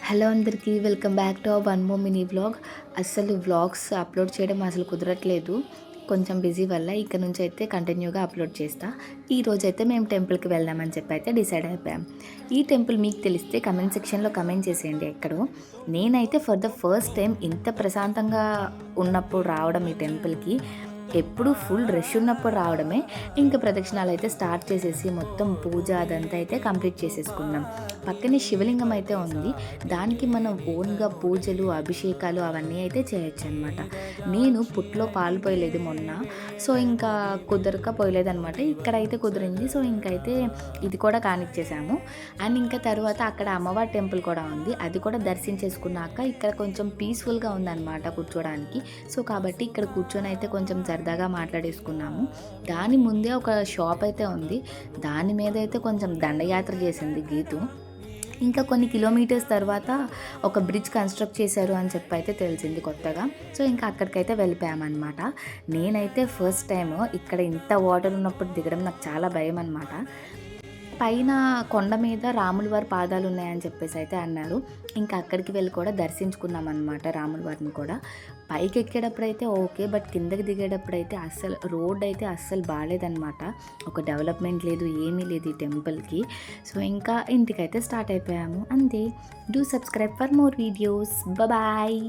Hello అందరికీ welcome back to one more mini vlog. అస్సలు vlogs upload చేయడం అసలు కుదరట్లేదు, కొంచెం బిజీ వల్ల. ఇక్కడ నుంచి అయితే కంటిన్యూగా అప్లోడ్ చేస్తా. ఈరోజు అయితే మేము టెంపుల్కి వెళ్దామని చెప్పి అయితే డిసైడ్ అయిపోయాం. ఈ టెంపుల్ మీకు తెలిస్తే కమెంట్ సెక్షన్లో కమెంట్ చేసేయండి ఎక్కడో. నేనైతే ఫర్ ద ఫస్ట్ టైం ఇంత ప్రశాంతంగా ఉన్నప్పుడు రావడం ఈ టెంపుల్కి. ఎప్పుడు ఫుల్ రష్ ఉన్నప్పుడు రావడమే. ఇంకా ప్రదక్షిణాలు అయితే స్టార్ట్ చేసేసి మొత్తం పూజ అదంతా అయితే కంప్లీట్ చేసేసుకున్నాం. పక్కనే శివలింగం అయితే ఉంది, దానికి మనం ఓన్గా పూజలు అభిషేకాలు అవన్నీ అయితే చేయొచ్చు అనమాట. నేను పుట్లో పాలు పోయలేదు మొన్న, సో ఇంకా కుదరక పోయలేదనమాట. ఇక్కడైతే కుదిరింది, సో ఇంకైతే ఇది కూడా కానిచ్చేసాము. అండ్ ఇంకా తర్వాత అక్కడ అమ్మవారి టెంపుల్ కూడా ఉంది, అది కూడా దర్శించేసుకున్నాక ఇక్కడ కొంచెం పీస్ఫుల్గా ఉందన్నమాట కూర్చోడానికి. సో కాబట్టి ఇక్కడ కూర్చొని అయితే కొంచెం సరదాగా మాట్లాడేసుకున్నాము. దాని ముందే ఒక షాప్ అయితే ఉంది, దాని మీద అయితే కొంచెం దండయాత్ర చేసింది గీతు. ఇంకా కొన్ని కిలోమీటర్స్ తర్వాత ఒక బ్రిడ్జ్ కన్స్ట్రక్ట్ చేశారు అని చెప్పి అయితే తెలిసింది కొత్తగా. సో ఇంకా అక్కడికైతే వెళ్ళిపోయామన్నమాట. నేనైతే ఫస్ట్ టైం ఇక్కడ ఇంత వాటర్ ఉన్నప్పుడు దిగడం నాకు చాలా భయం అనమాట. పైన కొండ మీద రాముల వారి పాదాలు ఉన్నాయని చెప్పేసి అయితే అన్నారు. ఇంకా అక్కడికి వెళ్ళి కూడా దర్శించుకున్నాం అనమాట రాముల వారిని కూడా. పైకి ఎక్కేటప్పుడు అయితే ఓకే, బట్ కిందకి దిగేటప్పుడు అయితే అస్సలు రోడ్ అయితే అస్సలు బాగాలేదనమాట. ఒక డెవలప్మెంట్ లేదు, ఏమీ లేదు ఈ టెంపుల్కి. సో ఇంకా ఇంటికైతే స్టార్ట్ అయిపోయాము అంతే. Do subscribe for more videos. Bye.